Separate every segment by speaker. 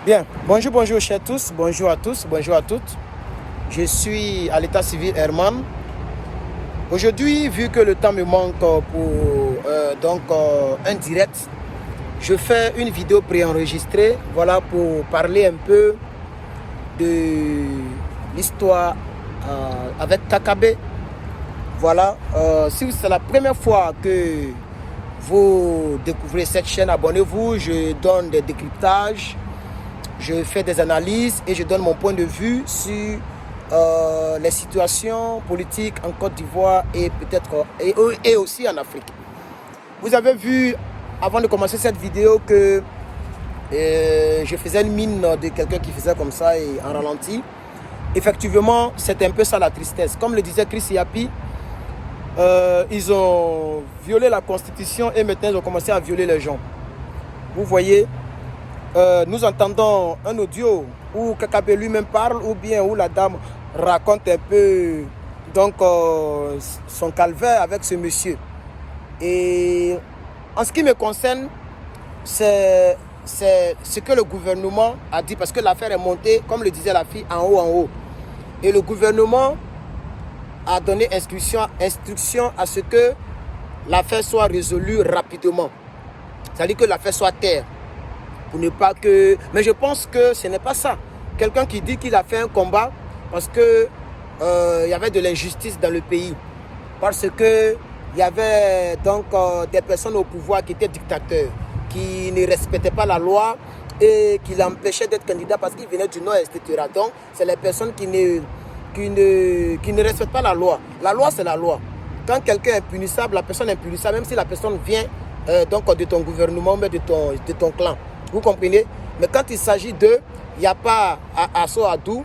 Speaker 1: Bien, bonjour chers tous, bonjour à tous, bonjour à toutes. Je suis à l'état civil Herman. Aujourd'hui, vu que le temps me manque pour un direct, je fais une vidéo préenregistrée, voilà, pour parler un peu de l'histoire avec Kakabe. Voilà, si c'est la première fois que vous découvrez cette chaîne, abonnez-vous, je donne des décryptages. Je fais des analyses et je donne mon point de vue sur les situations politiques en Côte d'Ivoire et peut-être et aussi en Afrique. Vous avez vu avant de commencer cette vidéo que je faisais une mine de quelqu'un qui faisait comme ça et en ralenti. Effectivement, c'est un peu ça la tristesse. Comme le disait Chris Yapi, ils ont violé la constitution et maintenant ils ont commencé à violer les gens. Vous voyez, nous entendons un audio où Kakabe lui-même parle ou bien où la dame raconte un peu son calvaire avec ce monsieur. Et en ce qui me concerne, c'est ce que le gouvernement a dit parce que l'affaire est montée, comme le disait la fille, en haut. Et le gouvernement a donné instruction à ce que l'affaire soit résolue rapidement. C'est-à-dire que l'affaire soit terre. Pour ne pas que... Mais je pense que ce n'est pas ça. Quelqu'un qui dit qu'il a fait un combat parce que y avait de l'injustice dans le pays. Parce que il y avait des personnes au pouvoir qui étaient dictateurs, qui ne respectaient pas la loi et qui l'empêchaient d'être candidat parce qu'il venait du Nord, etc. Donc, c'est les personnes qui ne respectent pas la loi. La loi, c'est la loi. Quand quelqu'un est punissable, la personne est punissable, même si la personne vient de ton gouvernement, mais de ton clan. Vous comprenez? Mais quand il s'agit d'eux, il n'y a pas Asso Adou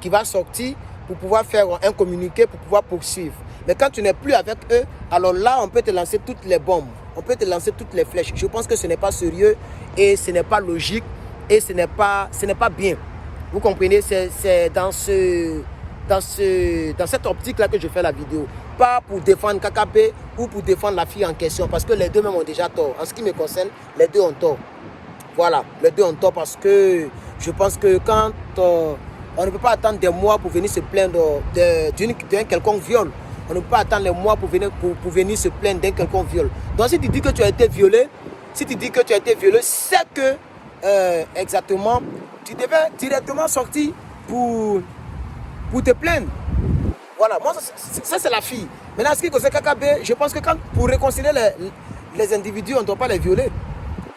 Speaker 1: qui va sortir pour pouvoir faire un communiqué, pour pouvoir poursuivre. Mais quand tu n'es plus avec eux, alors là, on peut te lancer toutes les bombes. On peut te lancer toutes les flèches. Je pense que ce n'est pas sérieux et ce n'est pas logique et ce n'est pas bien. Vous comprenez? C'est dans cette optique-là que je fais la vidéo. Pas pour défendre Kakabe ou pour défendre la fille en question. Parce que les deux même ont déjà tort. En ce qui me concerne, les deux ont tort. Voilà, les deux ont tort parce que je pense que quand on ne peut pas attendre des mois pour venir se plaindre d'un quelconque viol. On ne peut pas attendre les mois pour venir se plaindre d'un quelconque viol. Donc si tu dis que tu as été violé, c'est que exactement, tu devais directement sortir pour te plaindre. Voilà, moi ça c'est la fille. Maintenant, ce qui concerne Kakabe, je pense que pour réconcilier les individus, on ne doit pas les violer.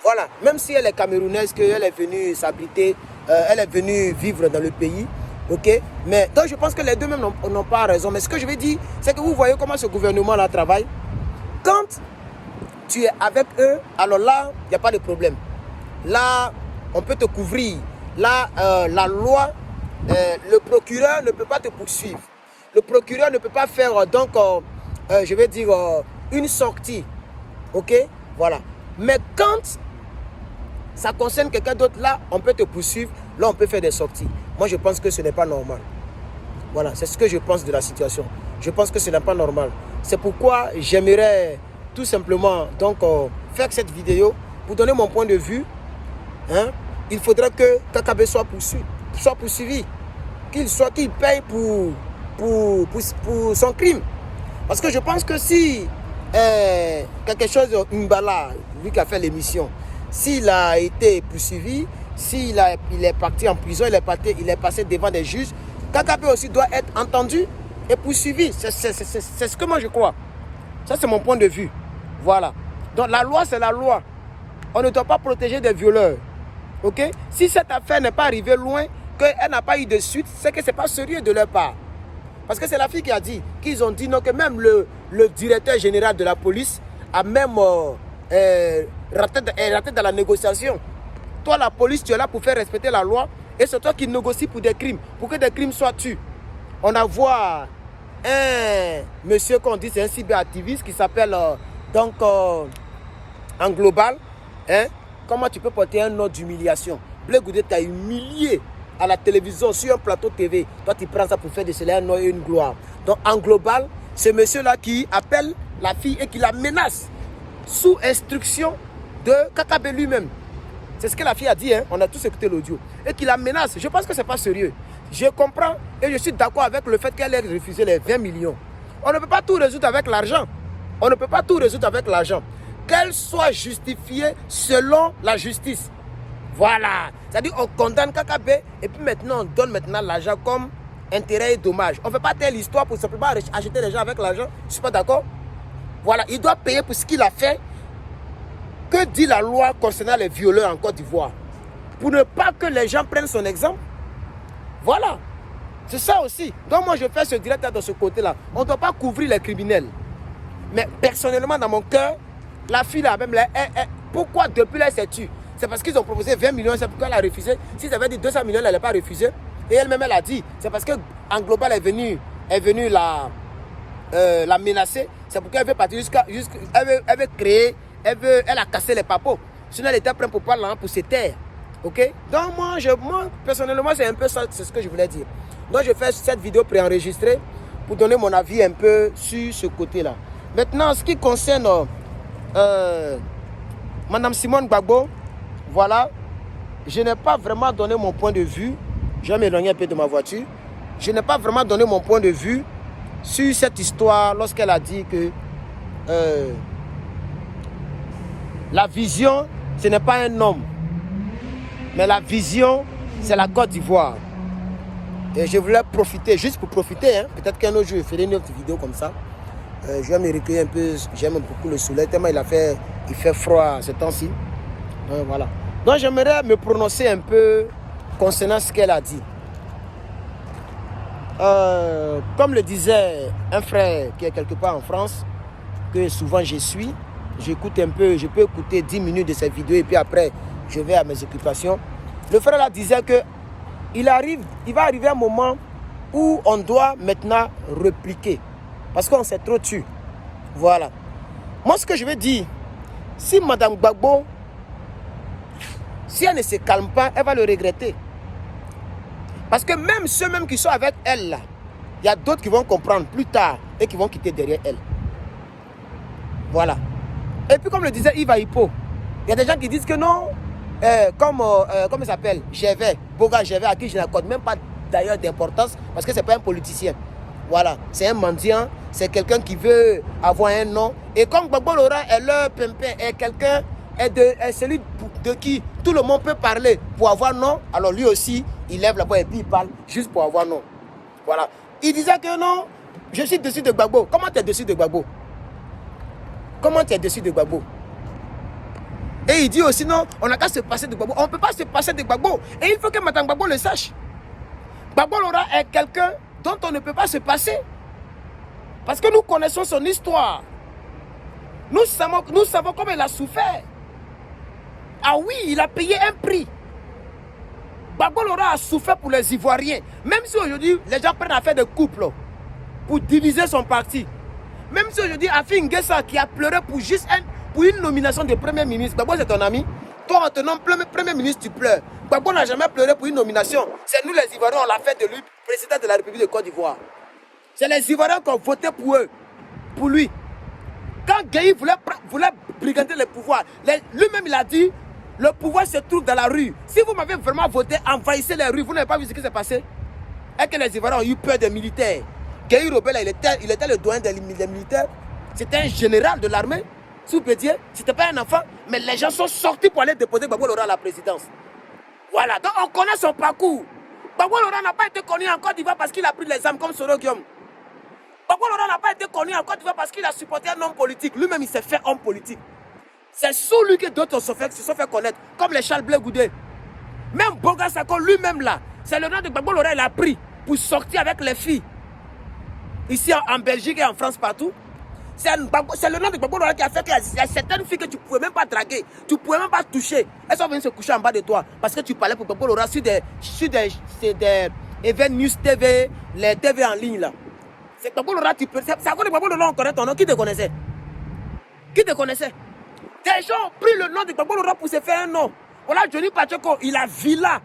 Speaker 1: Voilà, même si elle est camerounaise, qu'elle est venue s'abriter, elle est venue vivre dans le pays, ok? Mais donc je pense que les deux même n'ont pas raison. Mais ce que je veux dire, c'est que vous voyez comment ce gouvernement-là travaille. Quand tu es avec eux, alors là, il n'y a pas de problème. Là, on peut te couvrir. Là, la loi, le procureur ne peut pas te poursuivre. Le procureur ne peut pas faire, une sortie, ok? Voilà. Mais quand ça concerne quelqu'un d'autre, là, on peut te poursuivre, là, on peut faire des sorties. Moi, je pense que ce n'est pas normal. Voilà, c'est ce que je pense de la situation. Je pense que ce n'est pas normal. C'est pourquoi j'aimerais tout simplement faire cette vidéo pour donner mon point de vue. Il faudrait que Kakabe soit poursuivi. Qu'il paye pour son crime. Parce que je pense que si quelque chose, Mbala, lui qui a fait l'émission, s'il a été poursuivi, il est parti en prison, il est passé devant des juges, Kakabe aussi doit être entendu et poursuivi. C'est ce que moi je crois. Ça, c'est mon point de vue. Voilà. Donc la loi, c'est la loi. On ne doit pas protéger des violeurs. Ok? Si cette affaire n'est pas arrivée loin, qu'elle n'a pas eu de suite, c'est que ce n'est pas sérieux de leur part. Parce que c'est la fille qui a dit, qu'ils ont dit non, que même le directeur général de la police a même raté dans la négociation. Toi, la police, tu es là pour faire respecter la loi et c'est toi qui négocies pour des crimes, pour que des crimes soient tués. On a vu un monsieur qu'on dit, c'est un cyberactiviste qui s'appelle en global. Comment tu peux porter un nom d'humiliation? Blé Goudé t'a humilié à la télévision, sur un plateau TV. Toi, tu prends ça pour faire de cela un nom et une gloire. Donc, en global, ce monsieur-là qui appelle la fille et qui la menace sous instruction de Kakabe lui-même. C'est ce que la fille a dit, hein. On a tous écouté l'audio. Et qu'il la menace. Je pense que ce n'est pas sérieux. Je comprends et je suis d'accord avec le fait qu'elle ait refusé les 20 millions. On ne peut pas tout résoudre avec l'argent. On ne peut pas tout résoudre avec l'argent. Qu'elle soit justifiée selon la justice. Voilà. C'est-à-dire on condamne KKB et puis maintenant on donne maintenant l'argent comme intérêt et dommage. On ne fait pas telle histoire pour simplement acheter les gens avec l'argent. Je ne suis pas d'accord. Voilà. Il doit payer pour ce qu'il a fait. Que dit la loi concernant les violeurs en Côte d'Ivoire? Pour ne pas que les gens prennent son exemple. Voilà. C'est ça aussi. Donc moi je fais ce direct de ce côté-là. On ne doit pas couvrir les criminels. Mais personnellement dans mon cœur, la fille là même là, pourquoi depuis là elle s'est tue? C'est parce qu'ils ont proposé 20 millions, c'est pourquoi elle a refusé. Si ça avait dit 200 millions, elle n'allait pas refuser. Et elle-même, elle a dit, c'est parce qu'en global, elle est venue la menacer. C'est pourquoi elle veut partir elle veut créer, elle a cassé les papos. Sinon, elle était prête pour parler, pour se taire. Ok? Donc, moi, personnellement, c'est un peu ça, c'est ce que je voulais dire. Donc, je fais cette vidéo préenregistrée pour donner mon avis un peu sur ce côté-là. Maintenant, en ce qui concerne Madame Simone Gbagbo, voilà, je n'ai pas vraiment donné mon point de vue. Je vais m'éloigner un peu de ma voiture. Je n'ai pas vraiment donné mon point de vue sur cette histoire lorsqu'elle a dit que la vision, ce n'est pas un homme. Mais la vision, c'est la Côte d'Ivoire. Et je voulais profiter, juste pour profiter, hein, peut-être qu'un autre jour, je ferai une autre vidéo comme ça. Je vais me recueillir un peu. J'aime beaucoup le soleil, tellement il fait froid ce temps-ci. Voilà. Donc j'aimerais me prononcer un peu concernant ce qu'elle a dit. Comme le disait un frère qui est quelque part en France, que souvent je suis, j'écoute un peu, je peux écouter 10 minutes de cette vidéo et puis après je vais à mes occupations. Le frère là disait que il va arriver un moment où on doit maintenant répliquer parce qu'on s'est trop tué. Voilà. Moi ce que je veux dire, si Madame Gbagbo, si elle ne se calme pas, elle va le regretter. Parce que même ceux qui sont avec elle là, il y a d'autres qui vont comprendre plus tard et qui vont quitter derrière elle. Voilà. Et puis comme le disait Yves Hippo, il y a des gens qui disent que non, comment il s'appelle, Boga Gervais, à qui je n'accorde même pas d'ailleurs d'importance parce que ce n'est pas un politicien. Voilà, c'est un mendiant, c'est quelqu'un qui veut avoir un nom. Et comme Gbagbo Laurent est leur pimpin, est quelqu'un, est celui de qui tout le monde peut parler pour avoir nom, alors lui aussi, il lève la voix et puis il parle juste pour avoir nom. Voilà. Il disait que non, je suis dessus de Gbagbo. Comment tu es dessus de Gbagbo? Comment tu es dessus de Gbagbo? Et il dit aussi non, on n'a qu'à se passer de Gbagbo. On ne peut pas se passer de Gbagbo. Et il faut que Madame Gbagbo le sache. Gbagbo Laurent est quelqu'un dont on ne peut pas se passer. Parce que nous connaissons son histoire. Nous savons comment il a souffert. Ah oui, il a payé un prix. Gbagbo Laurent a souffert pour les Ivoiriens. Même si aujourd'hui, les gens prennent à faire des couples pour diviser son parti. Même si aujourd'hui, Afi N'Guessa qui a pleuré pour une nomination de Premier ministre. Gbagbo, c'est ton ami. Toi, en te nommant Premier ministre, tu pleures. Gbagbo n'a jamais pleuré pour une nomination. C'est nous les Ivoiriens, on l'a fait de lui, président de la République de Côte d'Ivoire. C'est les Ivoiriens qui ont voté pour eux, pour lui. Quand Gueye voulait brigander le pouvoir, lui-même il a dit, le pouvoir se trouve dans la rue. Si vous m'avez vraiment voté, envahissez les rues. Vous n'avez pas vu ce qui s'est passé? Et que les Ivoiriens ont eu peur des militaires. Gueye Robert, il était le doyen des militaires. C'était un général de l'armée. Si vous pouvez dire, c'était pas un enfant. Mais les gens sont sortis pour aller déposer Gbagbo Laurent à la présidence. Voilà, donc on connaît son parcours. Gbagbo Laurent n'a pas été connu en Côte d'Ivoire parce qu'il a pris les armes comme Soro Guillaume. Gbagbo Laurent n'a pas été connu en Côte d'Ivoire parce qu'il a supporté un homme politique. Lui-même, il s'est fait homme politique. C'est sous lui que d'autres se sont fait connaître, comme les Charles Blé Goudé. Même Boga Sako, lui-même là, c'est le nom de Gbagbo Laurent, il a pris pour sortir avec les filles. Ici en Belgique et en France, partout. C'est le nom de Gbagbo Laurent qui a fait qu'il y a certaines filles que tu ne pouvais même pas draguer, tu ne pouvais même pas toucher. Elles sont venues se coucher en bas de toi parce que tu parlais pour Gbagbo Laurent sur des événements News TV, les TV en ligne là. C'est Gbagbo Laurent, c'est à cause de Gbagbo Laurent on connaît ton nom. Qui te connaissait? Qui te connaissait? Des gens ont pris le nom de Gbagbo Laurent pour se faire un nom. Voilà, Johnny Pacheco, il a villa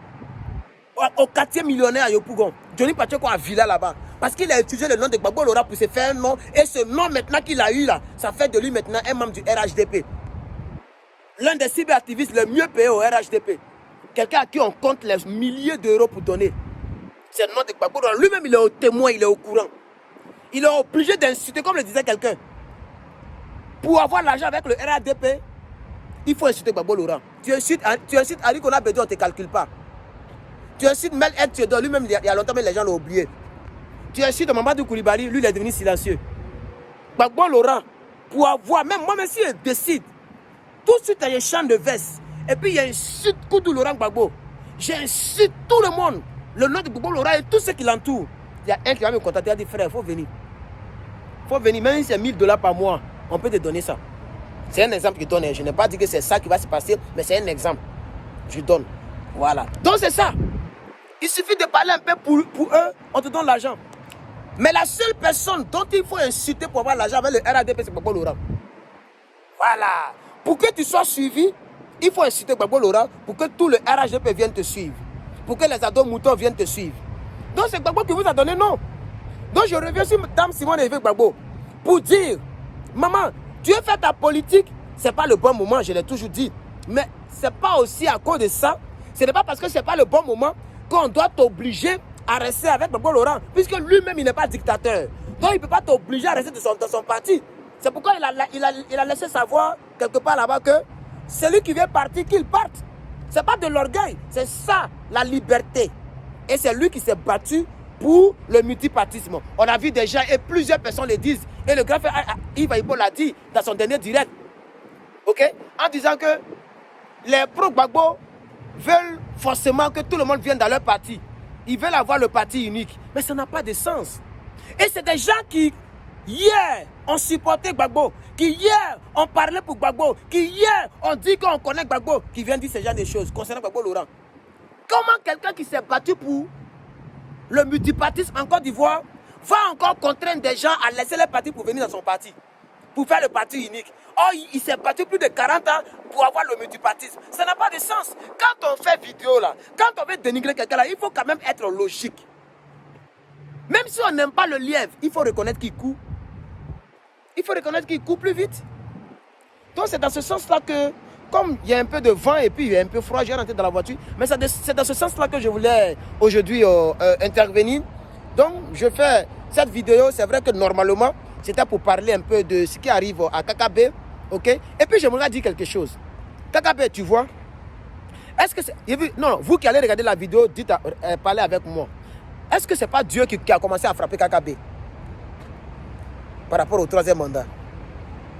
Speaker 1: au quartier millionnaire à Yopougon. Johnny Pacheco a villa là-bas. Parce qu'il a utilisé le nom de Gbagbo Laurent pour se faire un nom. Et ce nom maintenant qu'il a eu là, ça fait de lui maintenant un membre du RHDP. L'un des cyberactivistes les mieux payés au RHDP. Quelqu'un à qui on compte les milliers d'euros pour donner. C'est le nom de Gbagbo. Lui-même, il est au témoin, il est au courant. Il est obligé d'insulter, comme le disait quelqu'un. Pour avoir l'argent avec le RHDP, il faut insulter Gbagbo Laurent. Tu incites Ari Kona Bédou, on ne te calcule pas. Tu incites Mel Ed Theodore, lui-même, il y a longtemps, mais les gens l'ont oublié. Tu incites Mamadou Koulibaly, lui, il est devenu silencieux. Gbagbo Laurent, pour avoir, même moi-même, si je décide, tout de suite, il y a un champ de veste. Et puis, il y a un site Koudou Laurent Gbagbo. J'incite tout le monde. Le nom de Gbagbo Laurent et tout ce qui l'entoure. Il y a un qui va me contacter, il a dit, frère, il faut venir. Il faut venir, même si c'est 1000 $ par mois, on peut te donner ça. C'est un exemple que je donne. Je n'ai pas dit que c'est ça qui va se passer, mais c'est un exemple. Je donne. Voilà. Donc, c'est ça. Il suffit de parler un peu pour eux, on te donne l'argent. Mais la seule personne dont il faut inciter pour avoir l'argent avec le RHDP, c'est Gbagbo Laurent. Voilà. Pour que tu sois suivi, il faut inciter Gbagbo Laurent pour que tout le RHDP vienne te suivre. Pour que les ados moutons viennent te suivre. Donc c'est Gbagbo qui vous a donné non. Donc je reviens sur Dame Simone Evie Gbagbo pour dire, maman, tu veux faire ta politique, ce n'est pas le bon moment, je l'ai toujours dit. Mais ce n'est pas aussi à cause de ça. Ce n'est pas parce que ce n'est pas le bon moment qu'on doit t'obliger à rester avec Gbagbo Laurent. Puisque lui-même, il n'est pas dictateur. Donc il ne peut pas t'obliger à rester dans son parti. C'est pourquoi il a laissé savoir quelque part là-bas que celui qui veut partir, qu'il parte. Ce n'est pas de l'orgueil, c'est ça la liberté. Et c'est lui qui s'est battu pour le multipartisme. On a vu déjà et plusieurs personnes le disent. Et le grand frère Yves Aïbo l'a dit dans son dernier direct. Ok? En disant que les pro-Gbagbo veulent forcément que tout le monde vienne dans leur parti. Ils veulent avoir le parti unique. Mais ça n'a pas de sens. Et c'est des gens qui, hier, ont supporté Gbagbo, qui hier, ont parlé pour Gbagbo, qui hier, ont dit qu'on connaît Gbagbo, qui viennent dire ce genre de choses concernant Gbagbo Laurent. Comment quelqu'un qui s'est battu pour le multipartisme en Côte d'Ivoire va encore contraindre des gens à laisser leur parti pour venir dans son parti, pour faire le parti unique? Or, il s'est battu plus de 40 ans pour avoir le multipartisme. Ça n'a pas de sens. Quand on fait vidéo là, quand on veut dénigrer quelqu'un là, il faut quand même être logique. Même si on n'aime pas le lièvre, il faut reconnaître qu'il court. Il faut reconnaître qu'il court plus vite. Donc c'est dans ce sens-là que, comme il y a un peu de vent et puis il y a un peu froid, j'ai rentré dans la voiture. Mais c'est dans ce sens-là que je voulais aujourd'hui intervenir. Donc je fais cette vidéo, c'est vrai que normalement, c'était pour parler un peu de ce qui arrive à Kakabe. Ok? Et puis j'aimerais dire quelque chose. Kakabe, tu vois, est-ce que c'est... Non, vous qui allez regarder la vidéo, dites, parlez avec moi. Est-ce que ce n'est pas Dieu qui a commencé à frapper Kakabe par rapport au 3e mandat?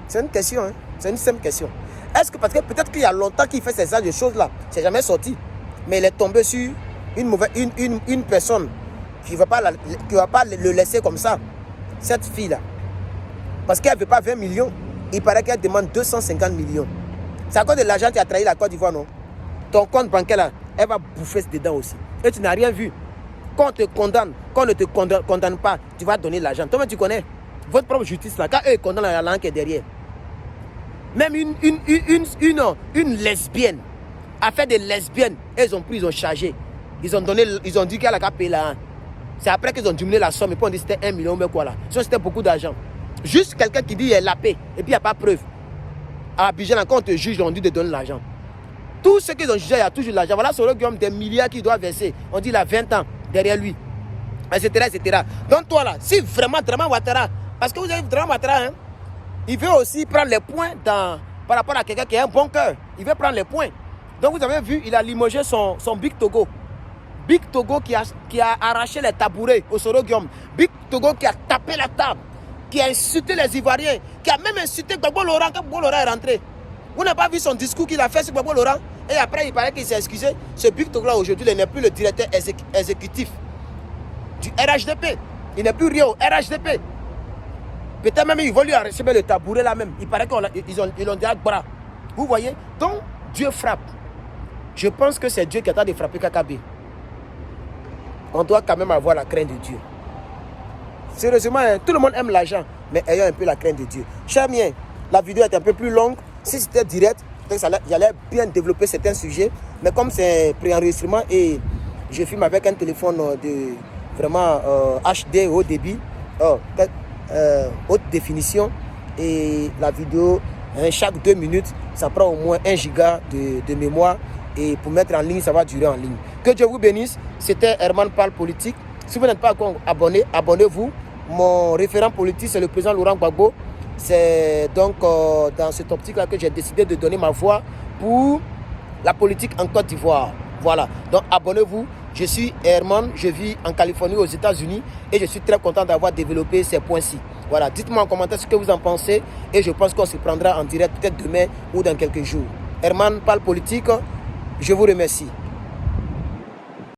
Speaker 1: C'est une question, hein? C'est une simple question. Est-ce que, parce que peut-être qu'il y a longtemps qu'il fait ces genres de choses-là, c'est jamais sorti, mais il est tombé sur une personne qui ne va pas le laisser comme ça, cette fille-là. Parce qu'elle ne veut pas 20 millions, il paraît qu'elle demande 250 millions. C'est à cause de l'argent qui a trahi la Côte d'Ivoire, non? Ton compte bancaire, là, elle va bouffer dedans aussi. Et tu n'as rien vu. Quand on te condamne, quand on ne te condamne pas, tu vas donner l'argent. Toi-même, tu connais votre propre justice, là. Quand eux condamnent, la langue qui est derrière. Même une lesbienne a fait des lesbiennes. Ils ont pris, ils ont chargé. Ils ont dit qu'elle a qu'à payer là. C'est après qu'ils ont diminué la somme. Et puis on dit que c'était 1 million, mais quoi là. Ça, c'était beaucoup d'argent. Juste quelqu'un qui dit elle a payé. Et puis il n'y a pas de preuve. À Abidjan, quand on te juge, on dit de donner l'argent. Tous ceux qu'ils ont jugé, il y a toujours l'argent. Voilà, sur le Guillaume, des milliards qu'il doit verser. On dit il a 20 ans derrière lui. Etc. etc. Donc toi là, si vraiment Draman Ouattara, parce que vous avez Draman Ouattara, hein, il veut aussi prendre les points par rapport à quelqu'un qui a un bon cœur. Il veut prendre les points. Donc vous avez vu, il a limogé son Big Togo. Big Togo qui a arraché les tabourets au Soro Guillaume. Big Togo qui a tapé la table, qui a insulté les Ivoiriens, qui a même insulté Gbagbo Laurent quand Gbagbo Laurent est rentré. Vous n'avez pas vu son discours qu'il a fait sur Gbagbo Laurent? Et après, il paraît qu'il s'est excusé. Ce Big Togo là aujourd'hui, il n'est plus le directeur exécutif du RHDP. Il n'est plus rien au RHDP. Peut-être même ils vont lui arracher le tabouret là même. Il paraît qu'ils ont déjà bras. Vous voyez? Donc, Dieu frappe. Je pense que c'est Dieu qui attend de frapper Kakabe. On doit quand même avoir la crainte de Dieu. Sérieusement, hein, tout le monde aime l'argent, mais ayons un peu la crainte de Dieu. Cher mien, la vidéo est un peu plus longue. Si c'était direct, j'allais bien développer certains sujets. Mais comme c'est préenregistrement et je filme avec un téléphone de vraiment HD haut débit, haute définition, et la vidéo, chaque 2 minutes, ça prend au moins 1 giga de mémoire. Et pour mettre en ligne, ça va durer en ligne. Que Dieu vous bénisse. C'était Herman Parle Politique. Si vous n'êtes pas encore abonné, abonnez-vous. Mon référent politique, c'est le président Laurent Gbagbo. C'est donc dans cette optique-là que j'ai décidé de donner ma voix pour la politique en Côte d'Ivoire. Voilà. Donc abonnez-vous. Je suis Herman, je vis en Californie, aux États-Unis, et je suis très content d'avoir développé ces points-ci. Voilà. Dites-moi en commentaire ce que vous en pensez, et je pense qu'on se prendra en direct peut-être demain ou dans quelques jours. Herman Parle Politique, je vous remercie.